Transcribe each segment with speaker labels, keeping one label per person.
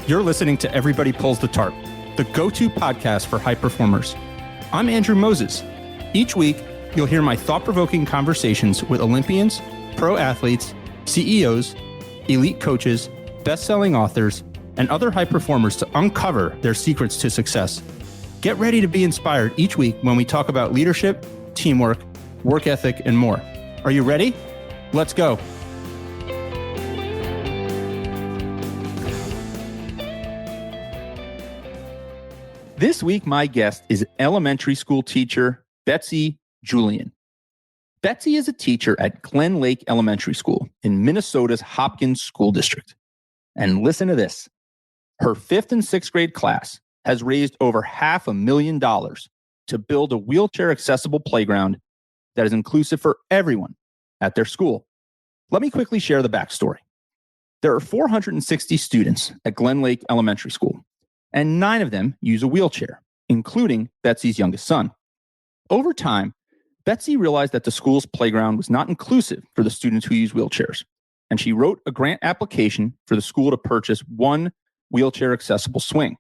Speaker 1: You're listening to Everybody Pulls the Tarp, the go-to podcast for high performers. I'm Andrew Moses. Each week, you'll hear my thought-provoking conversations with Olympians, pro athletes, CEOs, elite coaches, best-selling authors, and other high performers to uncover their secrets to success. Get ready to be inspired each week when we talk about leadership, teamwork, work ethic, and more. Are you ready? Let's go. This week, my guest is elementary school teacher Betsy Julien. Betsy is a teacher at Glen Lake Elementary School in Minnesota's Hopkins School District. And listen to this. Her 5th and 6th grade class has raised over $500,000 to build a wheelchair-accessible playground that is inclusive for everyone at their school. Let me quickly share the backstory. There are 460 students at Glen Lake Elementary School, and 9 of them use a wheelchair, including Betsy's youngest son. Over time, Betsy realized that the school's playground was not inclusive for the students who use wheelchairs, and she wrote a grant application for the school to purchase one wheelchair-accessible swing.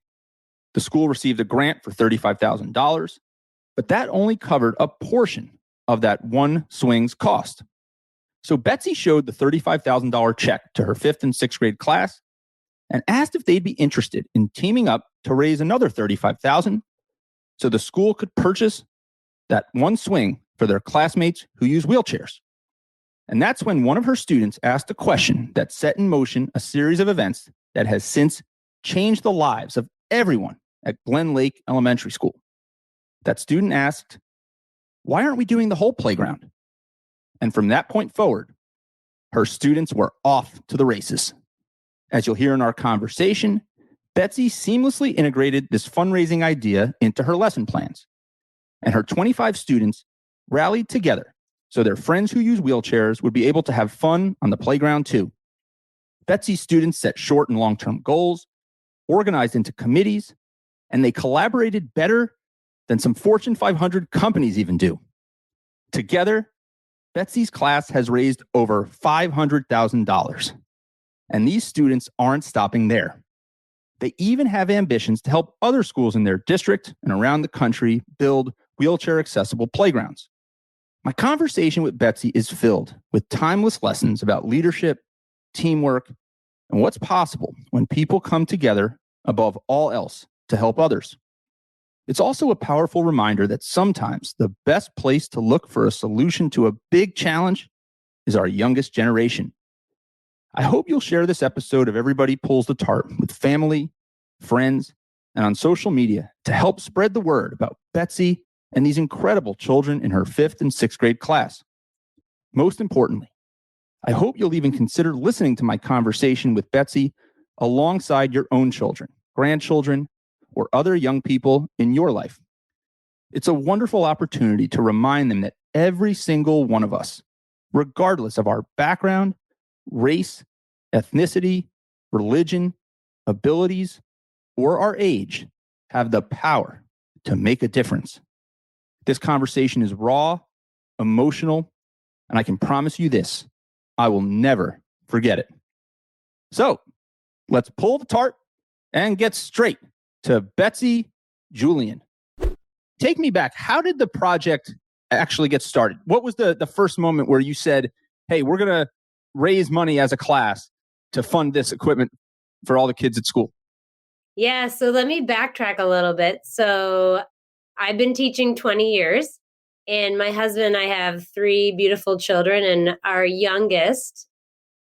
Speaker 1: The school received a grant for $35,000, but that only covered a portion of that one swing's cost. So Betsy showed the $35,000 check to her 5th and 6th grade class and asked if they'd be interested in teaming up to raise another $35,000 so the school could purchase that one swing for their classmates who use wheelchairs. And that's when one of her students asked a question that set in motion a series of events that has since changed the lives of everyone at Glen Lake Elementary School. That student asked, "Why aren't we doing the whole playground?" And from that point forward, her students were off to the races. As you'll hear in our conversation, Betsy seamlessly integrated this fundraising idea into her lesson plans. And her 25 students rallied together so their friends who use wheelchairs would be able to have fun on the playground too. Betsy's students set short and long-term goals, organized into committees, and they collaborated better than some Fortune 500 companies even do. Together, Betsy's class has raised over $500,000. And these students aren't stopping there. They even have ambitions to help other schools in their district and around the country build wheelchair-accessible playgrounds. My conversation with Betsy is filled with timeless lessons about leadership, teamwork, and what's possible when people come together above all else to help others. It's also a powerful reminder that sometimes the best place to look for a solution to a big challenge is our youngest generation. I hope you'll share this episode of Everybody Pulls the Tarp with family, friends, and on social media to help spread the word about Betsy and these incredible children in her 5th and 6th grade class. Most importantly, I hope you'll even consider listening to my conversation with Betsy alongside your own children, grandchildren, or other young people in your life. It's a wonderful opportunity to remind them that every single one of us, regardless of our background, race, ethnicity, religion, abilities, or our age, have the power to make a difference. This conversation is raw, emotional, and I can promise you this, I will never forget it. So, let's pull the tarp and get straight to Betsy Julien. Take me back. How did the project actually get started? What was the first moment where you said, hey, we're going to raise money as a class to fund this equipment for all the kids at school?
Speaker 2: Yeah, so let me backtrack a little bit. So I've been teaching 20 years, and my husband and I have 3 beautiful children, and our youngest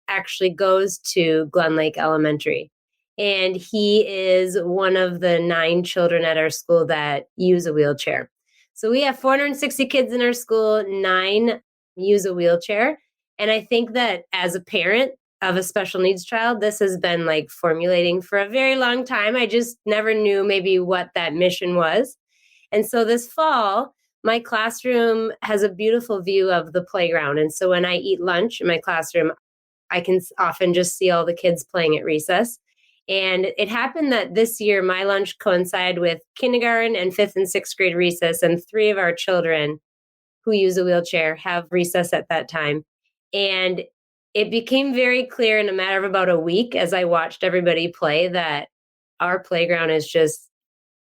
Speaker 2: actually goes to Glen Lake Elementary. And he is one of the 9 children at our school that use a wheelchair. So we have 460 kids in our school, 9 use a wheelchair. And I think that as a parent of a special needs child, this has been like formulating for a very long time. I just never knew maybe what that mission was. And so this fall, my classroom has a beautiful view of the playground. And so when I eat lunch in my classroom, I can often just see all the kids playing at recess. And it happened that this year, my lunch coincided with kindergarten and 5th and 6th grade recess, and 3 of our children who use a wheelchair have recess at that time. And it became very clear in a matter of about a week as I watched everybody play that our playground is just,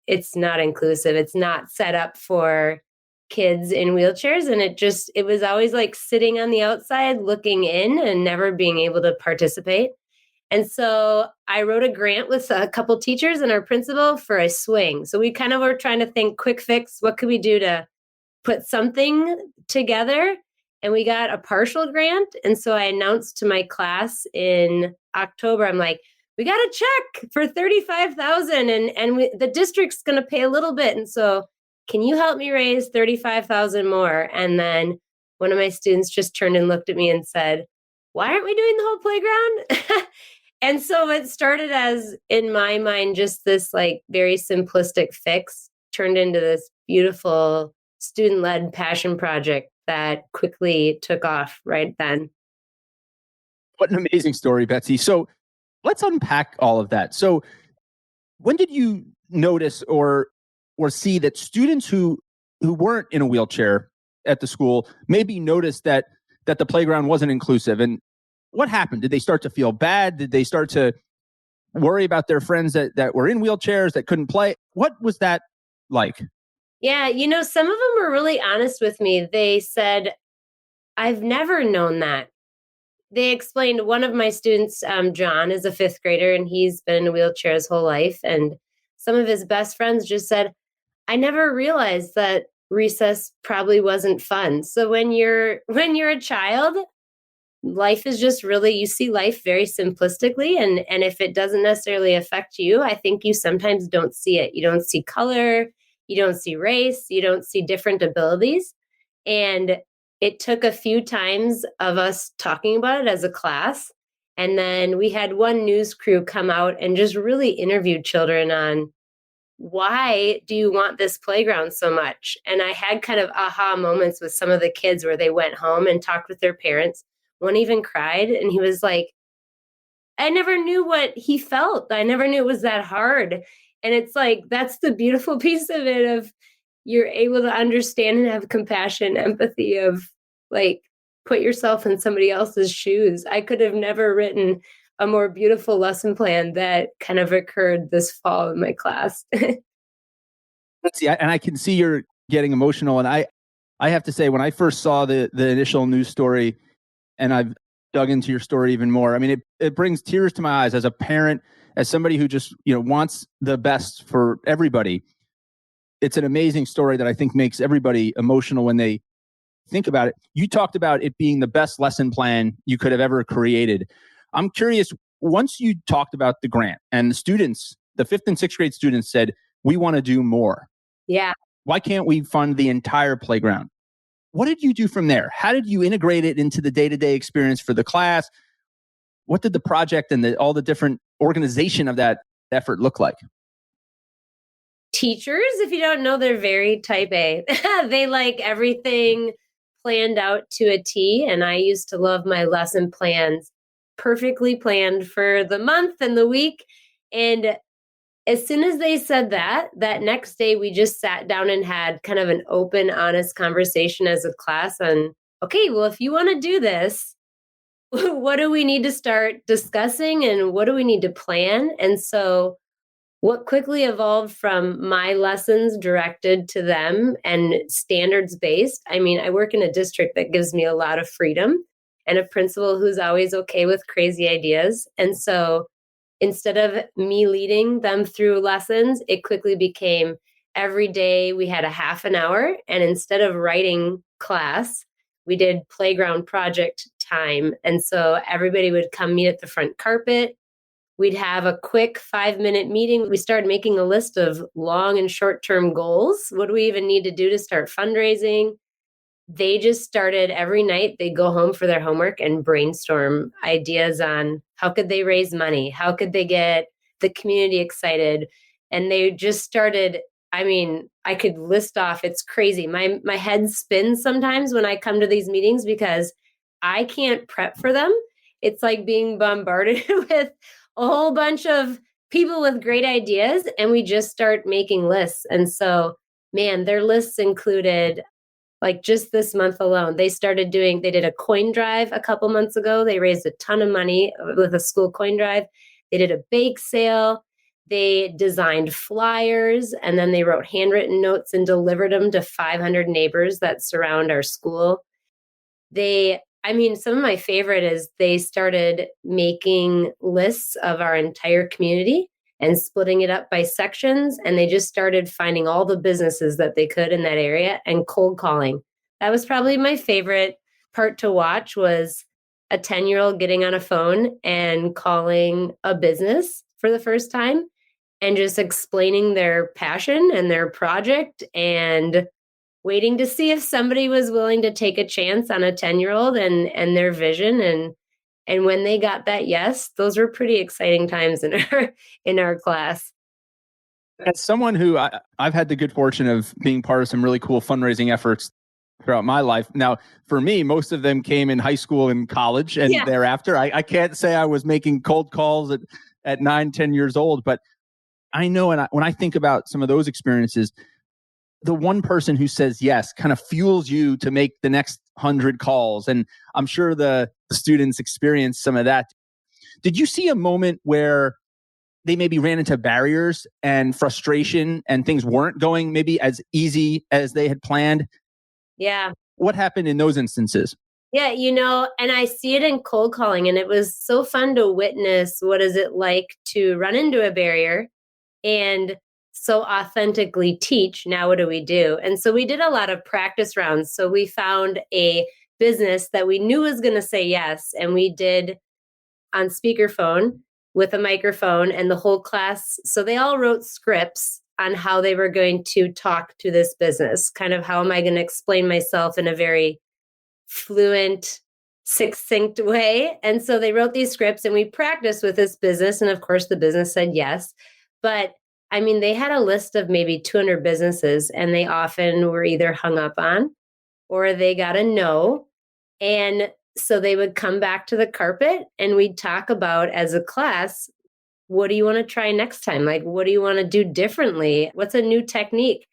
Speaker 2: it's not inclusive. It's not set up for kids in wheelchairs. And it was always like sitting on the outside looking in and never being able to participate. And so I wrote a grant with a couple teachers and our principal for a swing. So we kind of were trying to think quick fix. What could we do to put something together? And we got a partial grant. And so I announced to my class in October, I'm like, we got a check for 35,000 and the district's going to pay a little bit. And so can you help me raise 35,000 more? And then one of my students just turned and looked at me and said, why aren't we doing the whole playground? And so it started as, in my mind, just this like very simplistic fix turned into this beautiful student-led passion project that quickly took off right then.
Speaker 1: What an amazing story, Betsy. So let's unpack all of that. So when did you notice or see that students who weren't in a wheelchair at the school maybe noticed that the playground wasn't inclusive? And what happened? Did they start to feel bad? Did they start to worry about their friends that were in wheelchairs that couldn't play? What was that like?
Speaker 2: Yeah, some of them were really honest with me. They said, I've never known that. They explained, one of my students, John, is a fifth grader and he's been in a wheelchair his whole life. And some of his best friends just said, I never realized that recess probably wasn't fun. So when you're a child, life is just really, you see life very simplistically. And if it doesn't necessarily affect you, I think you sometimes don't see it. You don't see color, you don't see race, you don't see different abilities. And it took a few times of us talking about it as a class. And then we had one news crew come out and just really interviewed children on, why do you want this playground so much? And I had kind of aha moments with some of the kids where they went home and talked with their parents. One even cried and he was like, I never knew what he felt. I never knew it was that hard. And it's like, that's the beautiful piece of it, of you're able to understand and have compassion, empathy, of like, put yourself in somebody else's shoes. I could have never written a more beautiful lesson plan that kind of occurred this fall in my class.
Speaker 1: Let's see, and I can see you're getting emotional. And I have to say, when I first saw the initial news story, and I've dug into your story even more, I mean, it brings tears to my eyes as a parent, as somebody who just wants the best for everybody. It's an amazing story that I think makes everybody emotional when they think about it. You talked about it being the best lesson plan you could have ever created. I'm curious, once you talked about the grant and the students, the 5th and 6th grade students said, we want to do more.
Speaker 2: Yeah.
Speaker 1: Why can't we fund the entire playground? What did you do from there? How did you integrate it into the day-to-day experience for the class? What did the project and all the different organization of that effort look like?
Speaker 2: Teachers, if you don't know, they're very type A. They like everything planned out to a T. And I used to love my lesson plans perfectly planned for the month and the week. And as soon as they said that next day, we just sat down and had kind of an open, honest conversation as a class on, okay, well, if you want to do this, what do we need to start discussing and what do we need to plan? And so what quickly evolved from my lessons directed to them and standards based. I mean, I work in a district that gives me a lot of freedom and a principal who's always okay with crazy ideas. And so instead of me leading them through lessons, it quickly became every day we had a half an hour. And instead of writing class, we did playground project time. And so everybody would come meet at the front carpet. We'd have a quick 5-minute meeting. We started making a list of long and short-term goals. What do we even need to do to start fundraising? They just started every night. They'd go home for their homework and brainstorm ideas on how could they raise money? How could they get the community excited? And they just started, I mean, I could list off, it's crazy. My head spins sometimes when I come to these meetings because I can't prep for them. It's like being bombarded with a whole bunch of people with great ideas, and we just start making lists. And so, man, their lists included, like just this month alone, they did a coin drive a couple months ago. They raised a ton of money with a school coin drive. They did a bake sale. They designed flyers, and then they wrote handwritten notes and delivered them to 500 neighbors that surround our school. Some of my favorite is they started making lists of our entire community and splitting it up by sections. And they just started finding all the businesses that they could in that area and cold calling. That was probably my favorite part to watch, was a 10-year-old getting on a phone and calling a business for the first time and just explaining their passion and their project and waiting to see if somebody was willing to take a chance on a 10-year-old and their vision. And when they got that yes, those were pretty exciting times in our class.
Speaker 1: As someone who I've had the good fortune of being part of some really cool fundraising efforts throughout my life. Now, for me, most of them came in high school and college and thereafter. I can't say I was making cold calls at 9, 10 years old, but I know when I think about some of those experiences, the one person who says yes kind of fuels you to make the next 100 calls. And I'm sure the students experience some of that. Did you see a moment where they maybe ran into barriers and frustration and things weren't going maybe as easy as they had planned?
Speaker 2: Yeah.
Speaker 1: What happened in those instances?
Speaker 2: Yeah, and I see it in cold calling, and it was so fun to witness what is it like to run into a barrier and so authentically teach. Now, what do we do? And so we did a lot of practice rounds. So we found a business that we knew was going to say yes, and we did on speakerphone with a microphone and the whole class. So they all wrote scripts on how they were going to talk to this business. Kind of, how am I going to explain myself in a very fluent, succinct way? And so they wrote these scripts and we practiced with this business. And of course, the business said yes. But they had a list of maybe 200 businesses, and they often were either hung up on or they got a no. And so they would come back to the carpet and we'd talk about, as a class, what do you want to try next time? Like, what do you want to do differently? What's a new technique?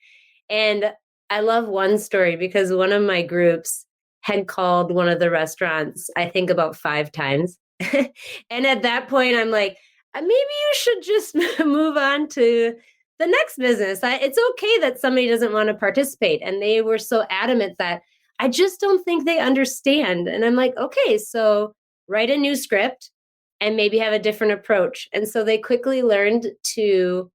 Speaker 2: And I love one story because one of my groups had called one of the restaurants, I think about 5 times. And at that point, I'm like, maybe you should just move on to the next business. It's okay that somebody doesn't want to participate. And they were so adamant that I just don't think they understand. And I'm like, okay, so write a new script and maybe have a different approach. And so they quickly learned to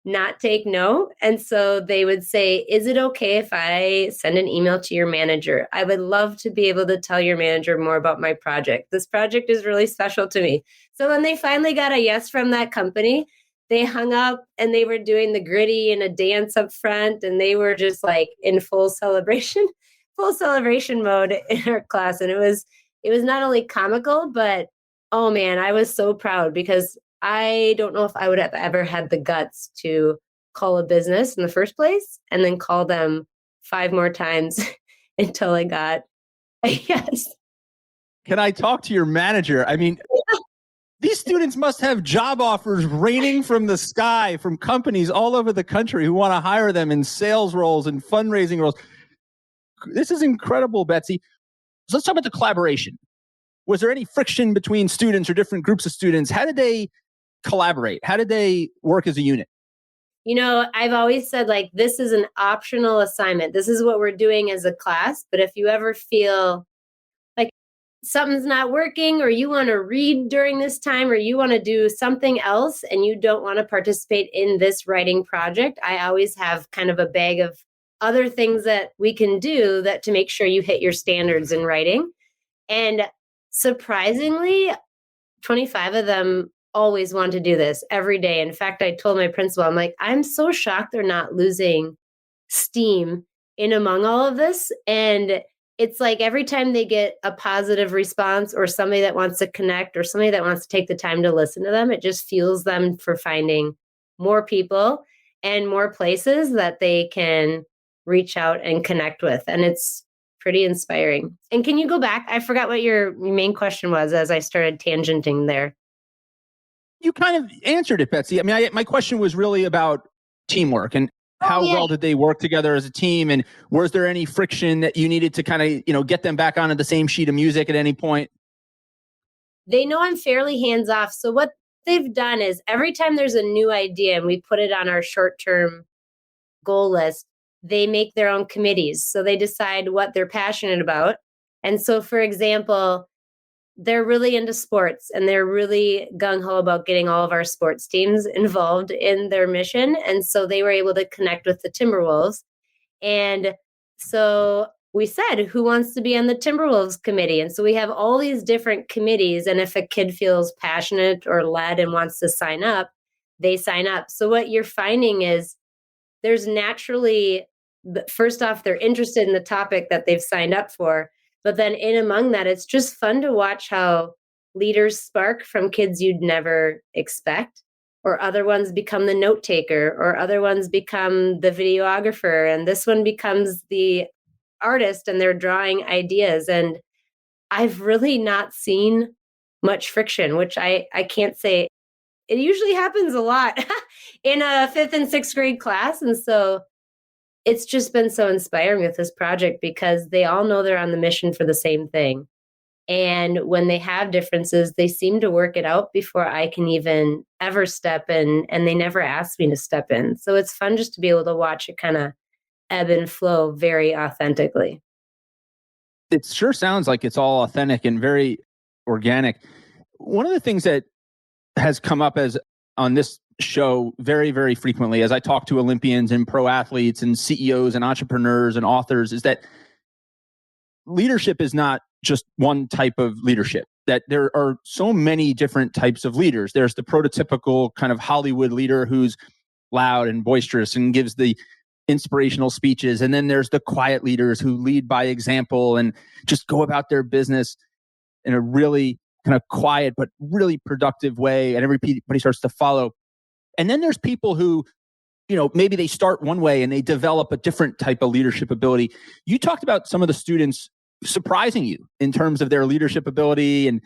Speaker 2: not take no. And so they would say, is it okay if I send an email to your manager? I would love to be able to tell your manager more about my project. This project is really special to me. So when they finally got a yes from that company, they hung up and they were doing the gritty and a dance up front. And they were just like in full celebration mode in our class. And it was not only comical, but oh man, I was so proud because I don't know if I would have ever had the guts to call a business in the first place and then call them 5 more times until I got a yes.
Speaker 1: Can I talk to your manager? These students must have job offers raining from the sky from companies all over the country who want to hire them in sales roles and fundraising roles. This is incredible, Betsy. So let's talk about the collaboration. Was there any friction between students or different groups of students? How did they collaborate? How did they work as a unit?
Speaker 2: I've always said, like, this is an optional assignment. This is what we're doing as a class. But if you ever feel like something's not working, or you want to read during this time, or you want to do something else and you don't want to participate in this writing project, I always have kind of a bag of other things that we can do that to make sure you hit your standards in writing. And surprisingly, 25 of them always want to do this every day. In fact, I told my principal, I'm like, I'm so shocked they're not losing steam in among all of this. And it's like every time they get a positive response or somebody that wants to connect or somebody that wants to take the time to listen to them, it just fuels them for finding more people and more places that they can reach out and connect with. And it's pretty inspiring. And can you go back? I forgot what your main question was as I started tangenting there.
Speaker 1: You kind of answered it, Betsy. My question was really about teamwork and how well did they work together as a team? And was there any friction that you needed to kind of, get them back onto the same sheet of music at any point?
Speaker 2: They know I'm fairly hands off. So what they've done is every time there's a new idea and we put it on our short-term goal list, they make their own committees. So they decide what they're passionate about. And so, for example, they're really into sports and they're really gung-ho about getting all of our sports teams involved in their mission. And so they were able to connect with the Timberwolves. And so we said, who wants to be on the Timberwolves committee? And so we have all these different committees. And if a kid feels passionate or led and wants to sign up, they sign up. So what you're finding is there's naturally, first off, they're interested in the topic that they've signed up for. But then in among that, it's just fun to watch how leaders spark from kids you'd never expect, or other ones become the note taker, or other ones become the videographer, and this one becomes the artist and they're drawing ideas. And I've really not seen much friction, which I can't say. It usually happens a lot in a 5th and 6th grade class. And so it's just been so inspiring with this project because they all know they're on the mission for the same thing. And when they have differences, they seem to work it out before I can even ever step in, and they never ask me to step in. So it's fun just to be able to watch it kind of ebb and flow very authentically.
Speaker 1: It sure sounds like it's all authentic and very organic. One of the things that has come up as on this show very, very frequently as I talk to Olympians and pro athletes and CEOs and entrepreneurs and authors is that leadership is not just one type of leadership, that there are so many different types of leaders. There's the prototypical kind of Hollywood leader who's loud and boisterous and gives the inspirational speeches. And then there's the quiet leaders who lead by example and just go about their business in a really kind of quiet but really productive way, and everybody starts to follow. And then there's people who, maybe they start one way and they develop a different type of leadership ability. You talked about some of the students surprising you in terms of their leadership ability and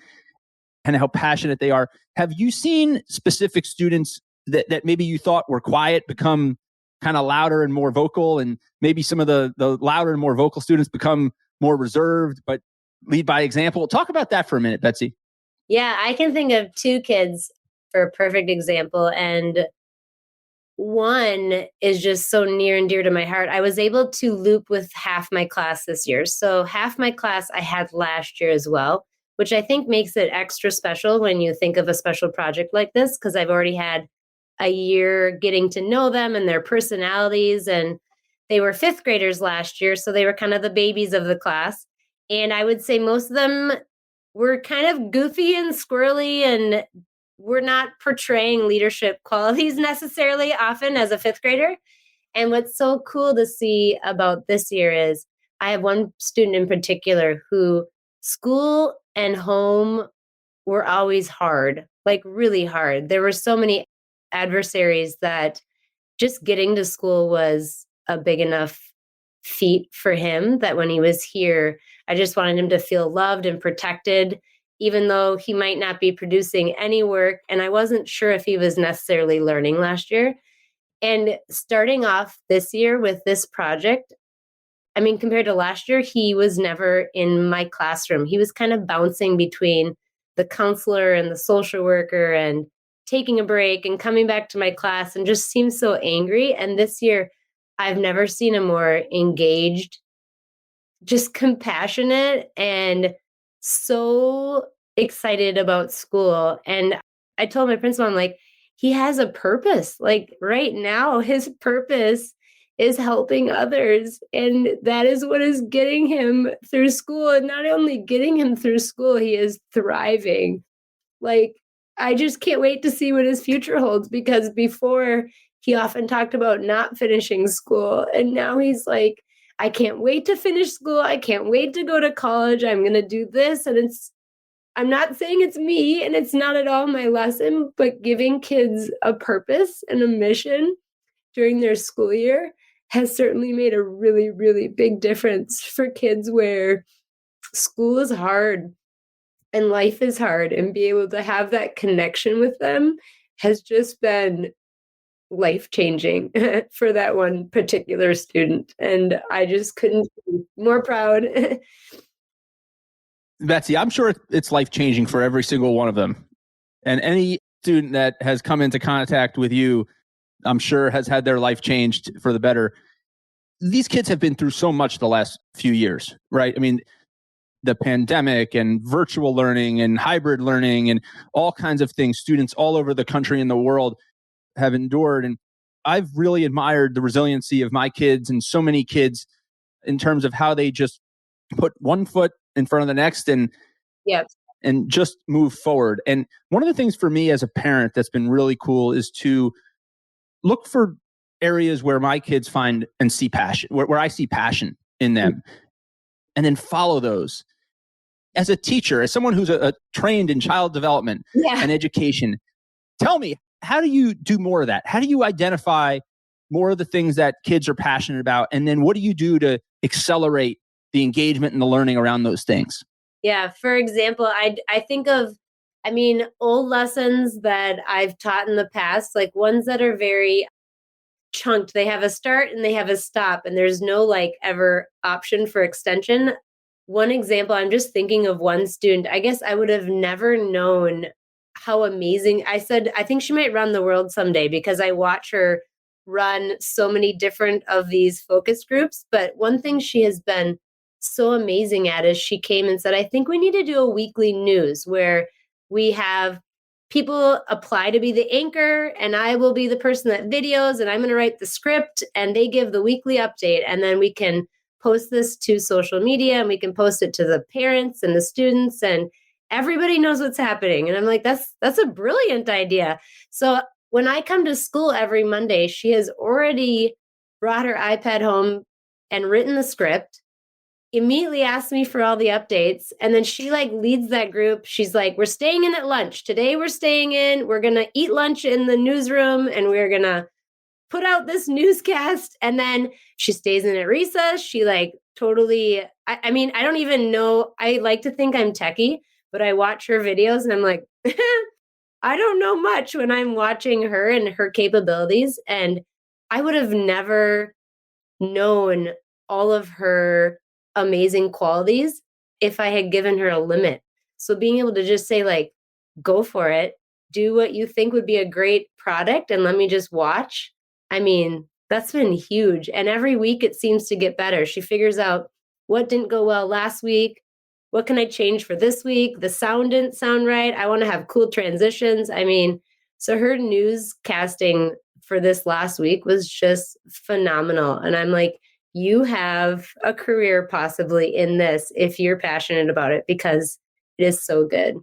Speaker 1: how passionate they are. Have you seen specific students that maybe you thought were quiet become kind of louder and more vocal, and maybe some of the louder and more vocal students become more reserved but lead by example? Talk about that for a minute, Betsy.
Speaker 2: Yeah, I can think of 2 kids for a perfect example. And one is just so near and dear to my heart. I was able to loop with half my class this year. So half my class I had last year as well, which I think makes it extra special when you think of a special project like this, because I've already had a year getting to know them and their personalities. And they were 5th graders last year, so they were kind of the babies of the class. And I would say most of them were kind of goofy and squirrely, and we're not portraying leadership qualities necessarily often as a 5th grader. And what's so cool to see about this year is I have one student in particular who school and home were always hard, like really hard. There were so many adversaries that just getting to school was a big enough feat for him that when he was here, I just wanted him to feel loved and protected, even though he might not be producing any work. And I wasn't sure if he was necessarily learning last year. And starting off this year with this project, I mean, compared to last year, he was never in my classroom. He was kind of bouncing between the counselor and the social worker and taking a break and coming back to my class, and just seemed so angry. And this year, I've never seen a more engaged, just compassionate, and so excited about school. And I told my principal, I'm like, he has a purpose. Like right now, his purpose is helping others. And that is what is getting him through school. And not only getting him through school, he is thriving. Like, I just can't wait to see what his future holds, because before he often talked about not finishing school. And now he's like, I can't wait to finish school. I can't wait to go to college. I'm going to do this. And I'm not saying it's me, and it's not at all my lesson, but giving kids a purpose and a mission during their school year has certainly made a really, really big difference for kids where school is hard and life is hard, and be able to have that connection with them has just been life-changing for that one particular student. And I just couldn't be more proud.
Speaker 1: Betsy, I'm sure it's life-changing for every single one of them. And any student that has come into contact with you, I'm sure has had their life changed for the better. These kids have been through so much the last few years, right? I mean, the pandemic and virtual learning and hybrid learning and all kinds of things students all over the country and the world have endured. And I've really admired the resiliency of my kids and so many kids in terms of how they just put one foot in front of the next
Speaker 2: Yep.
Speaker 1: and just move forward. And one of the things for me as a parent that's been really cool is to look for areas where my kids find and see passion, where I see passion in them, and then follow those. As a teacher, as someone who's trained in child development and education, tell me, how do you do more of that? How do you identify more of the things that kids are passionate about? And then what do you do to accelerate the engagement and the learning around those things?
Speaker 2: Yeah. For example, I think of, old lessons that I've taught in the past, like ones that are very chunked. They have a start and they have a stop, and there's no like ever option for extension. One example, I'm just thinking of one student. I guess I would have never known how amazing. I said, I think she might run the world someday because I watch her run so many different of these focus groups. But one thing she has been so amazing at is she came and said, I think we need to do a weekly news where we have people apply to be the anchor and I will be the person that videos and I'm going to write the script and they give the weekly update. And then we can post this to social media and we can post it to the parents and the students and everybody knows what's happening. And I'm like, that's a brilliant idea. So when I come to school every Monday, she has already brought her iPad home and written the script, immediately asked me for all the updates. And then she like leads that group. She's like, we're staying in at lunch. Today we're staying in. We're going to eat lunch in the newsroom and we're going to put out this newscast. And then she stays in at recess. She like totally, I mean, I don't even know. I like to think I'm techie, but I watch her videos and I'm like, I don't know much when I'm watching her and her capabilities. And I would have never known all of her amazing qualities if I had given her a limit. So being able to just say like, go for it, do what you think would be a great product and let me just watch. I mean, that's been huge. And every week it seems to get better. She figures out what didn't go well last week. What can I change for this week? The sound didn't sound right. I want to have cool transitions. I mean, so her newscasting for this last week was just phenomenal. And I'm like, you have a career possibly in this if you're passionate about it because it is so good.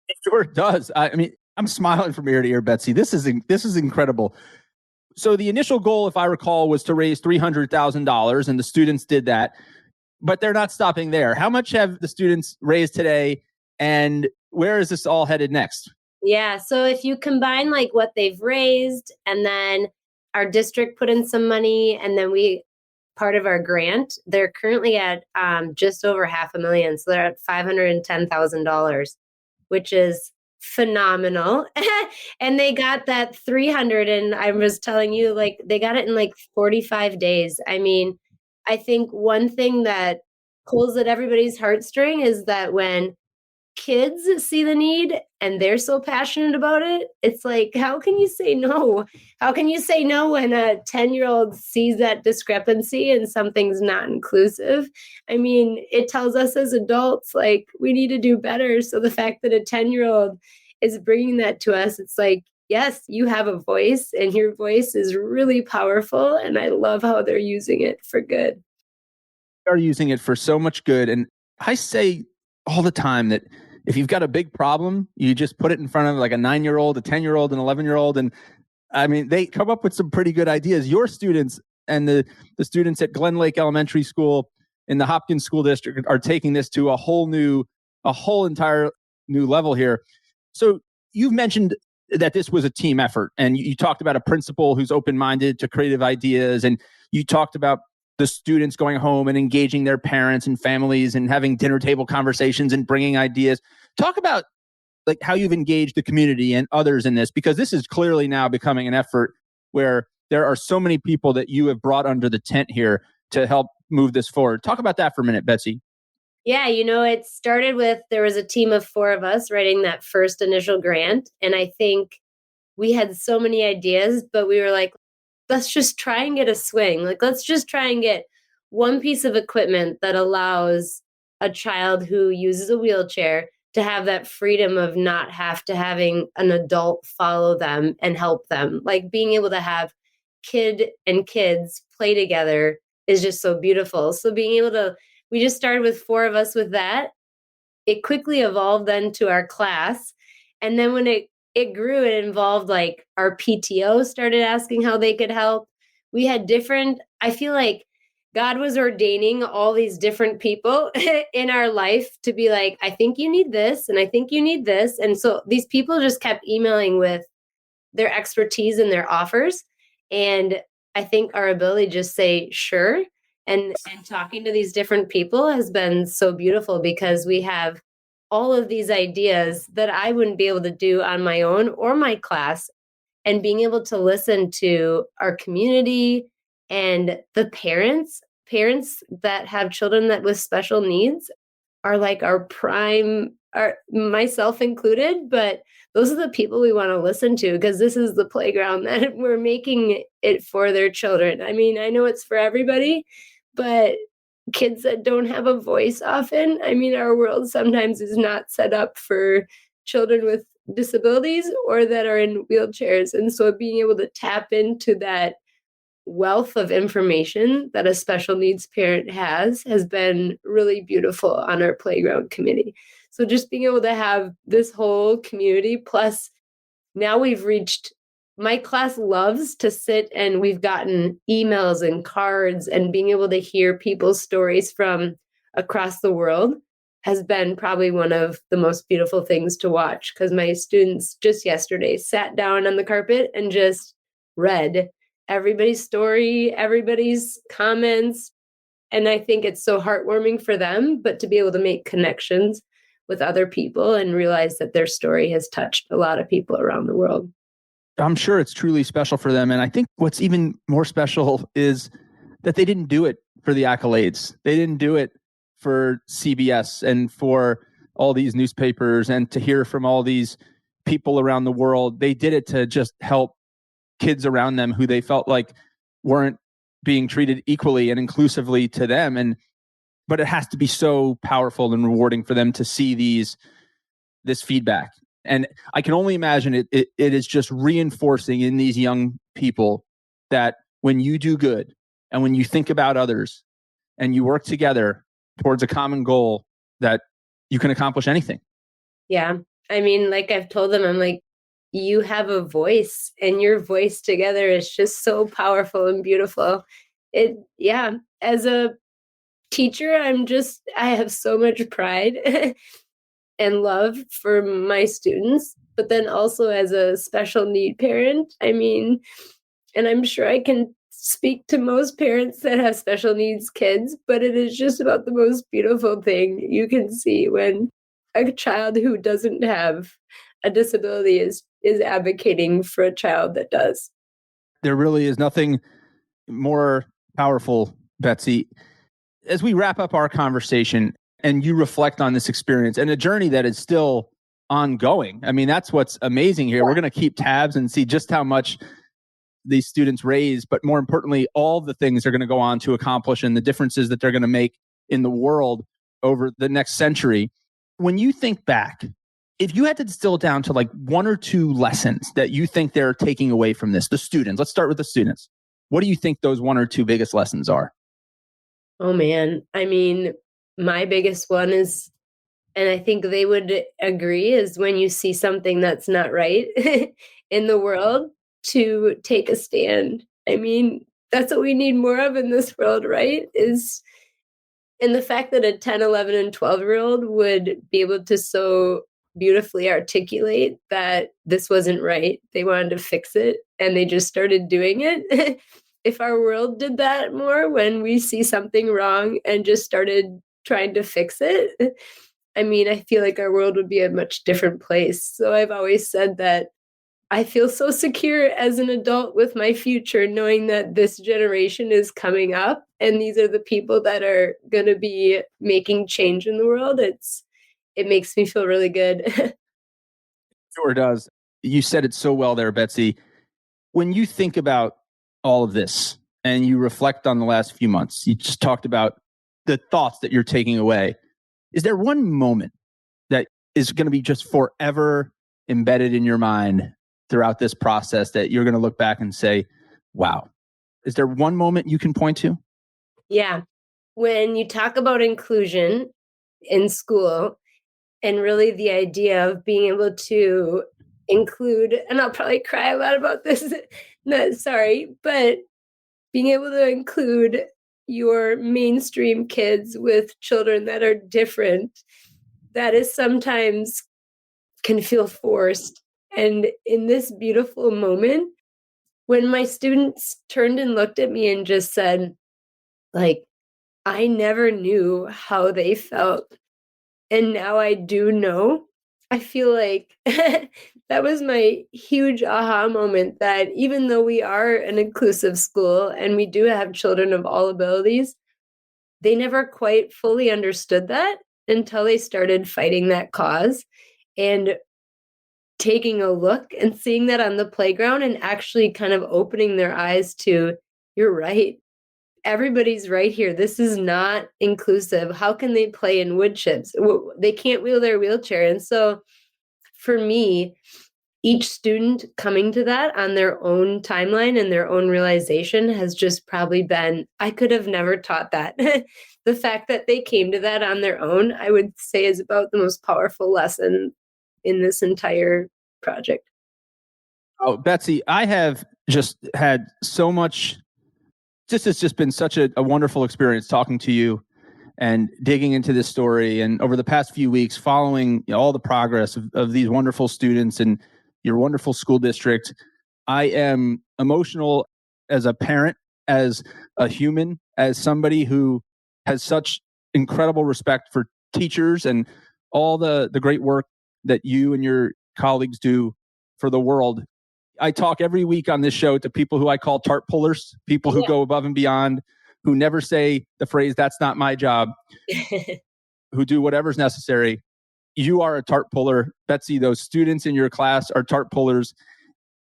Speaker 1: It sure does. I mean, I'm smiling from ear to ear, Betsy. This is incredible. So the initial goal, if I recall, was to raise $300,000, and the students did that. But they're not stopping there. How much have the students raised today, and where is this all headed next?
Speaker 2: Yeah, so if you combine like what they've raised, and then our district put in some money, and then part of our grant, they're currently at just over $500,000. So they're at $510,000, which is phenomenal. And they got that 300, and I was telling you, like they got it in like 45 days. I mean, I think one thing that pulls at everybody's heartstring is that when kids see the need and they're so passionate about it, it's like, how can you say no? How can you say no when a 10-year-old sees that discrepancy and something's not inclusive? I mean, it tells us as adults, like, we need to do better. So the fact that a 10-year-old is bringing that to us, it's like, yes, you have a voice and your voice is really powerful. And I love how they're using it for good.
Speaker 1: They are using it for so much good. And I say all the time that if you've got a big problem, you just put it in front of like a 9-year-old, a 10-year-old, an 11-year-old. And I mean, they come up with some pretty good ideas. Your students and the students at Glen Lake Elementary School in the Hopkins School District are taking this to a whole entire new level here. So you've mentioned that this was a team effort, and you talked about a principal who's open-minded to creative ideas, and you talked about the students going home and engaging their parents and families and having dinner table conversations and bringing ideas. Talk about like how you've engaged the community and others in this, because this is clearly now becoming an effort where there are so many people that you have brought under the tent here to help move this forward. Talk about that for a minute, Betsy.
Speaker 2: Yeah, it started with there was a team of four of us writing that first initial grant. And I think we had so many ideas, but we were like, let's just try and get a swing. Like, let's just try and get one piece of equipment that allows a child who uses a wheelchair to have that freedom of not have to having an adult follow them and help them. Like being able to have kid and kids play together is just so beautiful. So being able to, we just started with four of us with that. It quickly evolved then to our class. And then when it grew, it involved like our PTO started asking how they could help. We had different, I feel like God was ordaining all these different people in our life to be like, I think you need this, and I think you need this. And so these people just kept emailing with their expertise and their offers. And I think our ability to just say sure and talking to these different people has been so beautiful because we have all of these ideas that I wouldn't be able to do on my own or my class, and being able to listen to our community and the parents that have children that with special needs are like our prime, our myself included, but those are the people we want to listen to because this is the playground that we're making it for their children. I mean, I know it's for everybody, but kids that don't have a voice often, I mean, our world sometimes is not set up for children with disabilities or that are in wheelchairs. And so being able to tap into that wealth of information that a special needs parent has been really beautiful on our playground committee. So just being able to have this whole community, plus now we've reached, my class loves to sit and we've gotten emails and cards, and being able to hear people's stories from across the world has been probably one of the most beautiful things to watch, because my students just yesterday sat down on the carpet and just read everybody's story, everybody's comments. And I think it's so heartwarming for them, but to be able to make connections with other people and realize that their story has touched a lot of people around the world.
Speaker 1: I'm sure it's truly special for them. And I think what's even more special is that they didn't do it for the accolades. They didn't do it for CBS and for all these newspapers and to hear from all these people around the world. They did it to just help kids around them who they felt like weren't being treated equally and inclusively to them. But it has to be so powerful and rewarding for them to see this feedback. And I can only imagine it is just reinforcing in these young people that when you do good and when you think about others and you work together towards a common goal, that you can accomplish anything.
Speaker 2: Yeah. I mean, like I've told them, I'm like, you have a voice, and your voice together is just so powerful and beautiful. Yeah. As a teacher, I have so much pride and love for my students, but then also as a special need parent, I mean, and I'm sure I can speak to most parents that have special needs kids, but it is just about the most beautiful thing you can see when a child who doesn't have a disability is advocating for a child that does.
Speaker 1: There really is nothing more powerful, Betsy. As we wrap up our conversation and you reflect on this experience and a journey that is still ongoing, I mean, that's what's amazing here. We're going to keep tabs and see just how much these students raise, but more importantly, all the things they're going to go on to accomplish and the differences that they're going to make in the world over the next century. When you think back, if you had to distill it down to like one or two lessons that you think they're taking away from this, the students, let's start with the students. What do you think those one or two biggest lessons are?
Speaker 2: Oh man. I mean, my biggest one is, and I think they would agree, is when you see something that's not right in the world, to take a stand. I mean, that's what we need more of in this world, right? And the fact that a 10, 11, and 12-year-old would be able to so beautifully articulate that this wasn't right. They wanted to fix it and they just started doing it. If our world did that more, when we see something wrong and just started trying to fix it, I mean, I feel like our world would be a much different place. So I've always said that I feel so secure as an adult with my future, knowing that this generation is coming up and these are the people that are going to be making change in the world. It makes me feel really good.
Speaker 1: Sure does. You said it so well there, Betsy. When you think about all of this and you reflect on the last few months, you just talked about the thoughts that you're taking away. Is there one moment that is going to be just forever embedded in your mind throughout this process that you're going to look back and say, wow? Is there one moment you can point to?
Speaker 2: Yeah. When you talk about inclusion in school and really the idea of being able to include, and I'll probably cry a lot about this, no, sorry, but being able to include your mainstream kids with children that are different, that is sometimes can feel forced. And in this beautiful moment, when my students turned and looked at me and just said, like, I never knew how they felt. And now I do know. I feel like that was my huge aha moment, that even though we are an inclusive school and we do have children of all abilities, they never quite fully understood that until they started fighting that cause and taking a look and seeing that on the playground and actually kind of opening their eyes to, you're right. Everybody's right here. This is not inclusive. How can they play in wood chips? They can't wheel their wheelchair. And so for me, each student coming to that on their own timeline and their own realization has just probably been, I could have never taught that. The fact that they came to that on their own, I would say, is about the most powerful lesson in this entire project.
Speaker 1: Oh, Betsy, I have just had so much. This has just been such a wonderful experience talking to you and digging into this story. And over the past few weeks, following all the progress of these wonderful students and your wonderful school district, I am emotional as a parent, as a human, as somebody who has such incredible respect for teachers and all the great work that you and your colleagues do for the world. I talk every week on this show to people who I call TARP pullers, people who go above and beyond, who never say the phrase, that's not my job, who do whatever's necessary. You are a TARP puller. Betsy, those students in your class are TARP pullers.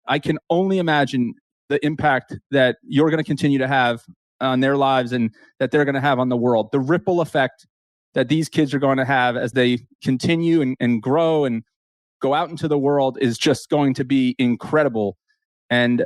Speaker 1: I can only imagine the impact that you're going to continue to have on their lives and that they're going to have on the world. The ripple effect that these kids are going to have as they continue and grow and go out into the world is just going to be incredible. And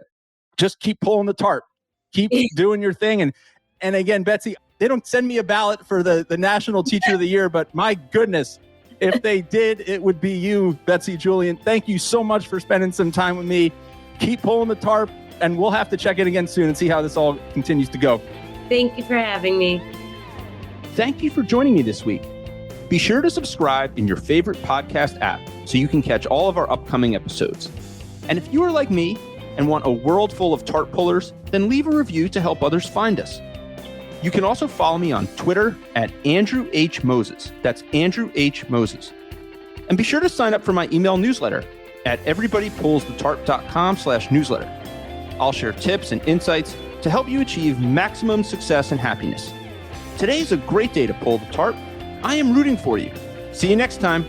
Speaker 1: just keep pulling the tarp, keep doing your thing. And again, Betsy, they don't send me a ballot for the National Teacher of the Year, but my goodness, if they did, it would be you, Betsy Julien. Thank you so much for spending some time with me. Keep pulling the tarp, and we'll have to check in again soon and see how this all continues to go.
Speaker 2: Thank you for having me.
Speaker 1: Thank you for joining me this week. Be sure to subscribe in your favorite podcast app so you can catch all of our upcoming episodes. And if you are like me and want a world full of TARP pullers, then leave a review to help others find us. You can also follow me on Twitter at Andrew H. Moses. That's Andrew H. Moses. And be sure to sign up for my email newsletter at everybodypullsthetarp.com/newsletter. I'll share tips and insights to help you achieve maximum success and happiness. Today is a great day to pull the tarp. I am rooting for you. See you next time.